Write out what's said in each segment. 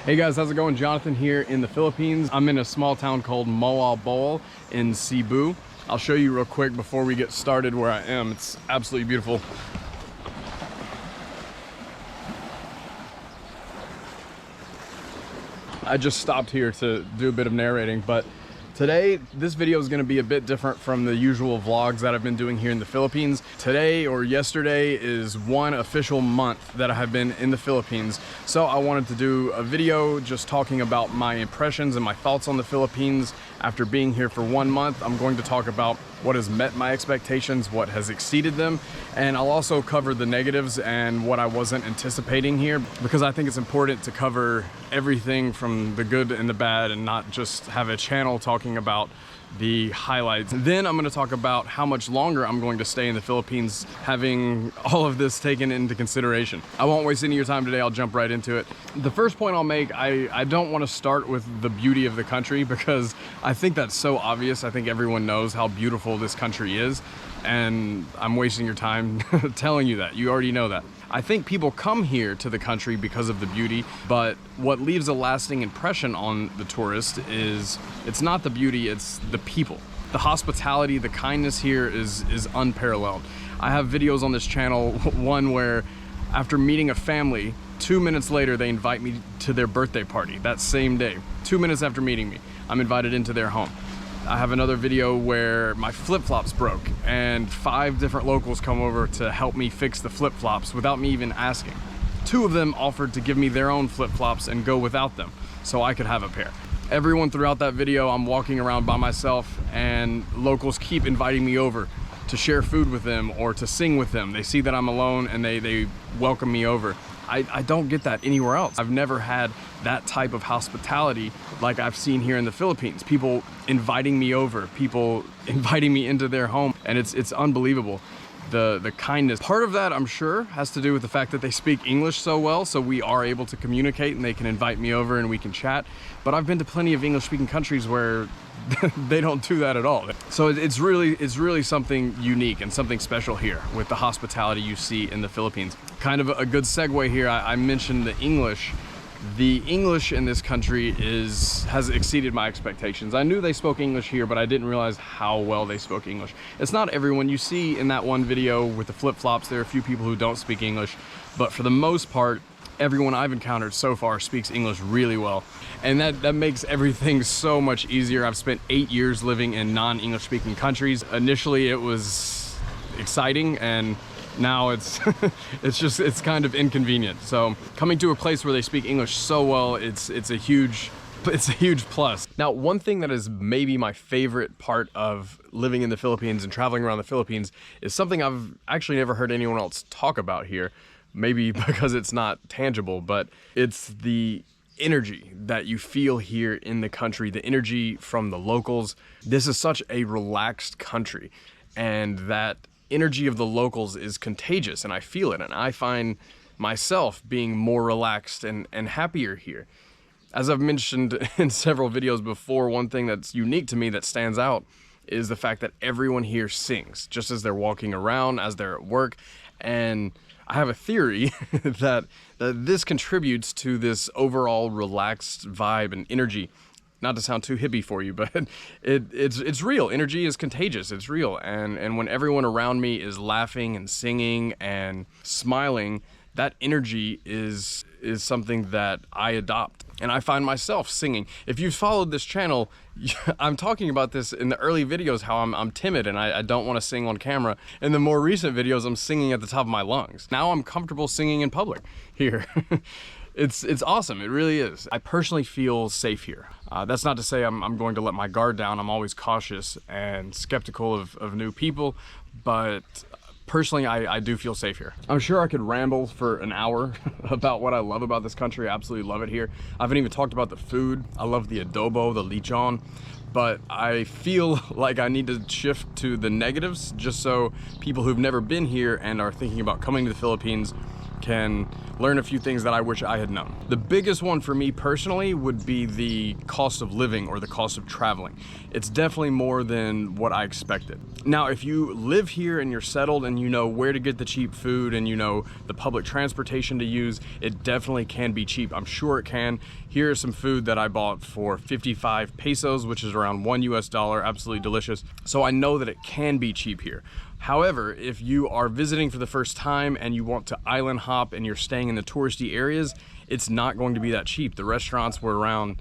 Hey guys, how's it going? Jonathan here in the Philippines. I'm in a small town called Boal in Cebu. I'll show you real quick before we get started where I am. It's absolutely beautiful. I just stopped here to do a bit of narrating, but today, this video is going to be a bit different from the usual vlogs that I've been doing here in the Philippines. Today or yesterday is one official month that I have been in the Philippines. So I wanted to do a video just talking about my impressions and my thoughts on the Philippines after being here for 1 month. I'm going to talk about what has met my expectations, what has exceeded them, and I'll also cover the negatives and what I wasn't anticipating here, because I think it's important to cover everything from the good and the bad and not just have a channel talking about the highlights. Then I'm going to talk about how much longer I'm going to stay in the Philippines, having all of this taken into consideration. I won't waste any of your time today. I'll jump right into it. The first point I'll make, I don't want to start with the beauty of the country, because I think that's so obvious. I think everyone knows how beautiful this country is, and I'm wasting your time telling you that. You already know that. I think people come here to the country because of the beauty, but what leaves a lasting impression on the tourist is it's not the beauty, it's the people. The hospitality, the kindness here is unparalleled. I have videos on this channel, one where after meeting a family, 2 minutes later they invite me to their birthday party that same day. 2 minutes after meeting me, I'm invited into their home. I have another video where my flip-flops broke and 5 different locals come over to help me fix the flip-flops without me even asking. 2 of them offered to give me their own flip-flops and go without them so I could have a pair. Everyone throughout that video, I'm walking around by myself and locals keep inviting me over to share food with them or to sing with them. They see that I'm alone and they welcome me over. I don't get that anywhere else. I've never had that type of hospitality like I've seen here in the Philippines. People inviting me over, people inviting me into their home, and it's unbelievable. The kindness. Part of that, I'm sure, has to do with the fact that they speak English so well, so we are able to communicate and they can invite me over and we can chat. But I've been to plenty of English-speaking countries where they don't do that at all. So it's really something unique and something special here with the hospitality you see in the Philippines. Kind of a good segue here, I mentioned the English. The English in this country has exceeded my expectations. I knew they spoke English here, but I didn't realize how well they spoke English. It's not everyone. You see in that one video with the flip-flops, there are a few people who don't speak English, but for the most part, everyone I've encountered so far speaks English really well. And that makes everything so much easier. I've spent 8 years living in non-English speaking countries. Initially it was exciting, and now it's it's kind of inconvenient. So coming to a place where they speak English so well, it's a huge plus. Now, one thing that is maybe my favorite part of living in the Philippines and traveling around the Philippines is something I've actually never heard anyone else talk about here. Maybe because it's not tangible, but it's the energy that you feel here in the country, the energy from the locals. This is such a relaxed country, and that energy of the locals is contagious, and I feel it, and I find myself being more relaxed and happier here. As I've mentioned in several videos before, one thing that's unique to me that stands out is the fact that everyone here sings, just as they're walking around, as they're at work, and I have a theory that this contributes to this overall relaxed vibe and energy. Not to sound too hippie for you, but it's real. Energy is contagious. It's real. And when everyone around me is laughing and singing and smiling, that energy is something that I adopt. And I find myself singing. If you've followed this channel, I'm talking about this in the early videos, how I'm timid and I don't want to sing on camera. In the more recent videos, I'm singing at the top of my lungs. Now I'm comfortable singing in public here. It's awesome, it really is. I personally feel safe here. That's not to say I'm going to let my guard down. I'm always cautious and skeptical of new people, but personally, I do feel safe here. I'm sure I could ramble for an hour about what I love about this country. I absolutely love it here. I haven't even talked about the food. I love the adobo, the lechon, but I feel like I need to shift to the negatives just so people who've never been here and are thinking about coming to the Philippines can learn a few things that I wish I had known. The biggest one for me personally would be the cost of living or the cost of traveling. It's definitely more than what I expected. Now, if you live here and you're settled and you know where to get the cheap food and you know the public transportation to use, it definitely can be cheap. I'm sure it can. Here is some food that I bought for 55 pesos, which is around $1 US, absolutely delicious. So I know that it can be cheap here. However, if you are visiting for the first time and you want to island hop and you're staying in the touristy areas, it's not going to be that cheap. The restaurants were around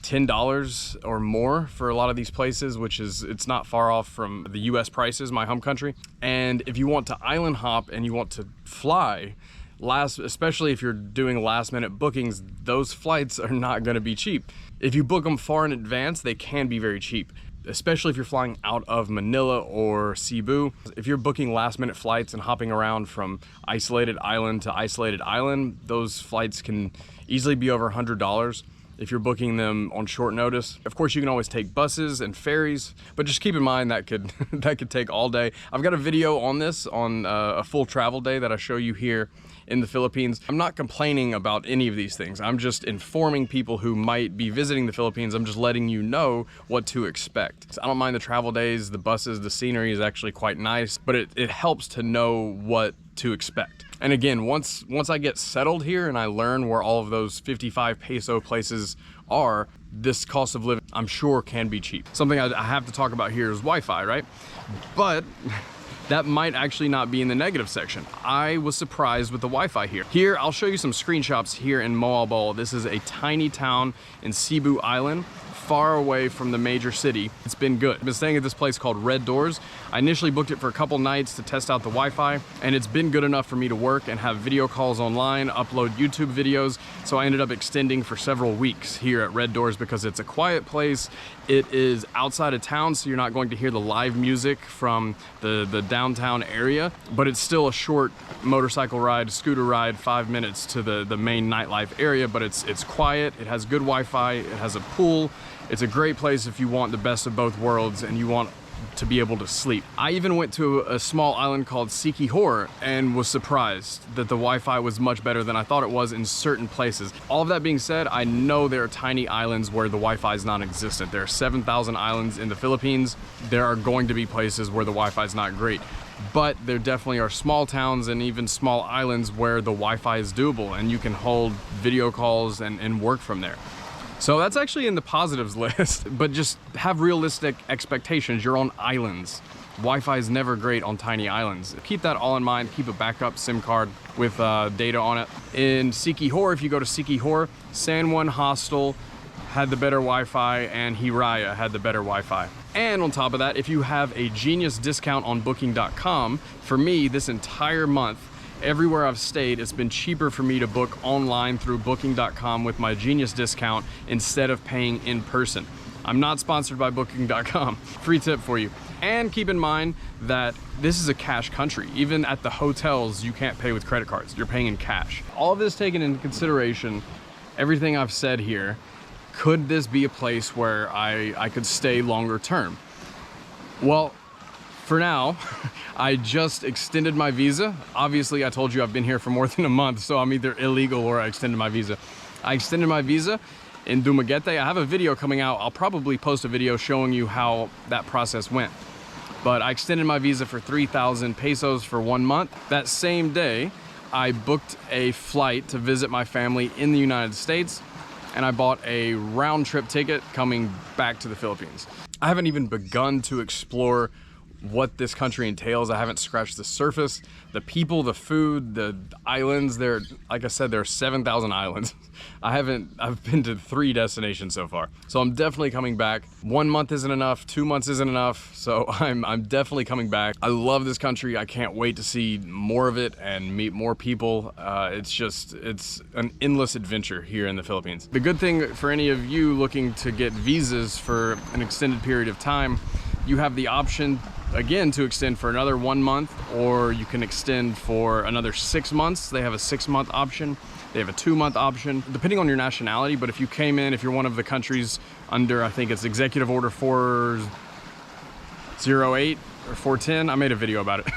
$10 or more for a lot of these places, which is, it's not far off from the US prices, my home country. And if you want to island hop and you want to fly, especially if you're doing last minute bookings, those flights are not going to be cheap. If you book them far in advance, they can be very cheap, especially if you're flying out of Manila or Cebu. If you're booking last minute flights and hopping around from isolated island to isolated island, those flights can easily be over $100 if you're booking them on short notice. Of course, you can always take buses and ferries, but just keep in mind that could that could take all day. I've got a video on this on a full travel day that I show you here in the Philippines. I'm not complaining about any of these things. I'm just informing people who might be visiting the Philippines. I'm just letting you know what to expect. I don't mind the travel days, the buses, the scenery is actually quite nice, but it helps to know what to expect. And again, once I get settled here and I learn where all of those 55 peso places are, this cost of living, I'm sure, can be cheap. Something I have to talk about here is Wi-Fi, right? But that might actually not be in the negative section. I was surprised with the Wi-Fi here. Here, I'll show you some screenshots here in Moalboal. This is a tiny town in Cebu Island, far away from the major city. It's been good. I've been staying at this place called Red Doors. I initially booked it for a couple nights to test out the Wi-Fi, and it's been good enough for me to work and have video calls online, upload YouTube videos. So I ended up extending for several weeks here at Red Doors because it's a quiet place. It is outside of town, so you're not going to hear the live music from the downtown area, but it's still a short motorcycle ride, scooter ride, 5 minutes to the main nightlife area, but it's quiet, it has good Wi-Fi, it has a pool. It's a great place if you want the best of both worlds and you want to be able to sleep. I even went to a small island called Siquijor and was surprised that the Wi-Fi was much better than I thought it was in certain places. All of that being said, I know there are tiny islands where the Wi-Fi is non-existent. There are 7,000 islands in the Philippines. There are going to be places where the Wi-Fi is not great, but there definitely are small towns and even small islands where the Wi-Fi is doable and you can hold video calls and work from there. So that's actually in the positives list, but just have realistic expectations. You're on islands. Wi-Fi is never great on tiny islands. Keep that all in mind. Keep a backup SIM card with data on it. In Siquijor, if you go to Siquijor, San Juan Hostel had the better Wi-Fi and Hiraya had the better Wi-Fi. And on top of that, if you have a Genius discount on Booking.com, for me, this entire month, everywhere I've stayed, it's been cheaper for me to book online through Booking.com with my Genius discount instead of paying in person. I'm not sponsored by Booking.com. Free tip for you. And keep in mind that this is a cash country. Even at the hotels, you can't pay with credit cards. You're paying in cash. All of this taken into consideration, everything I've said here, could this be a place where I could stay longer term? Well, for now, I just extended my visa. Obviously, I told you I've been here for more than a month, so I'm either illegal or I extended my visa. I extended my visa in Dumaguete. I have a video coming out. I'll probably post a video showing you how that process went. But I extended my visa for 3,000 pesos for 1 month. That same day, I booked a flight to visit my family in the United States, and I bought a round trip ticket coming back to the Philippines. I haven't even begun to explore what this country entails. I haven't scratched the surface. The people, the food, the islands, there, like I said, there are 7,000 islands. I've been to 3 destinations so far. So I'm definitely coming back. 1 month isn't enough, 2 months isn't enough. So I'm definitely coming back. I love this country. I can't wait to see more of it and meet more people. It's an endless adventure here in the Philippines. The good thing for any of you looking to get visas for an extended period of time, you have the option again to extend for another 1 month, or you can extend for another 6 months. They have a 6-month option. They have a 2-month option, depending on your nationality. But if you came in, if you're one of the countries under, I think it's Executive Order 408 or 410, I made a video about it,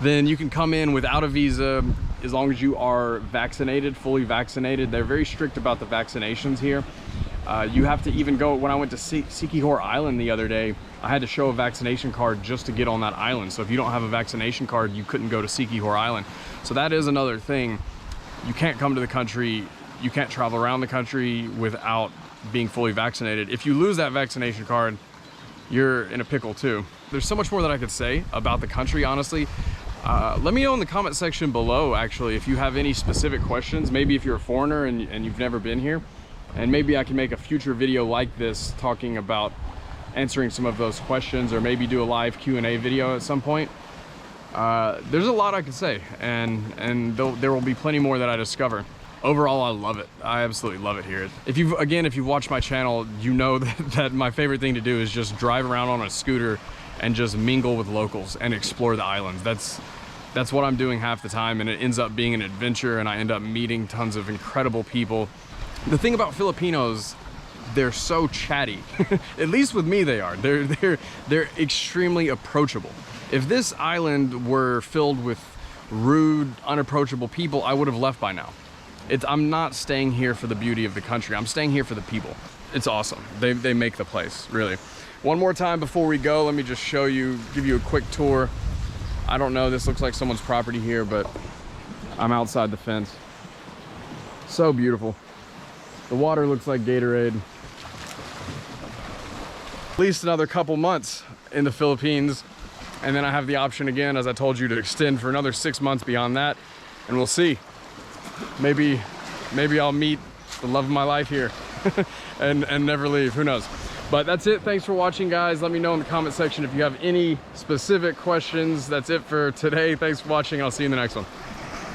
then you can come in without a visa, as long as you are vaccinated, fully vaccinated. They're very strict about the vaccinations here. You have to even go, when I went to Sikihor Island the other day, I had to show a vaccination card just to get on that island. So if you don't have a vaccination card, you couldn't go to Sikihor Island. So that is another thing. You can't come to the country, you can't travel around the country without being fully vaccinated. If you lose that vaccination card, you're in a pickle too. There's so much more that I could say about the country, honestly. Let me know in the comment section below, actually, if you have any specific questions. Maybe if you're a foreigner and you've never been here, and maybe I can make a future video like this talking about answering some of those questions, or maybe do a live Q&A video at some point. There's a lot I could say, and there will be plenty more that I discover. Overall, I love it. I absolutely love it here. If you've watched my channel, you know that my favorite thing to do is just drive around on a scooter and just mingle with locals and explore the islands. That's what I'm doing half the time, and it ends up being an adventure, and I end up meeting tons of incredible people. The thing about Filipinos, they're so chatty. At least with me they are. They're extremely approachable. If this island were filled with rude, unapproachable people, I would have left by now. I'm not staying here for the beauty of the country. I'm staying here for the people. It's awesome. They make the place, really. One more time before we go, let me just show you, give you a quick tour. I don't know, this looks like someone's property here, but I'm outside the fence. So beautiful. The water looks like Gatorade. At least another couple months in the Philippines, and then I have the option again, as I told you, to extend for another 6 months beyond that, and we'll see. Maybe I'll meet the love of my life here and never leave, who knows. But that's it. Thanks for watching, guys. Let me know in the comment section if you have any specific questions. That's it for today. Thanks for watching. I'll see you in the next one.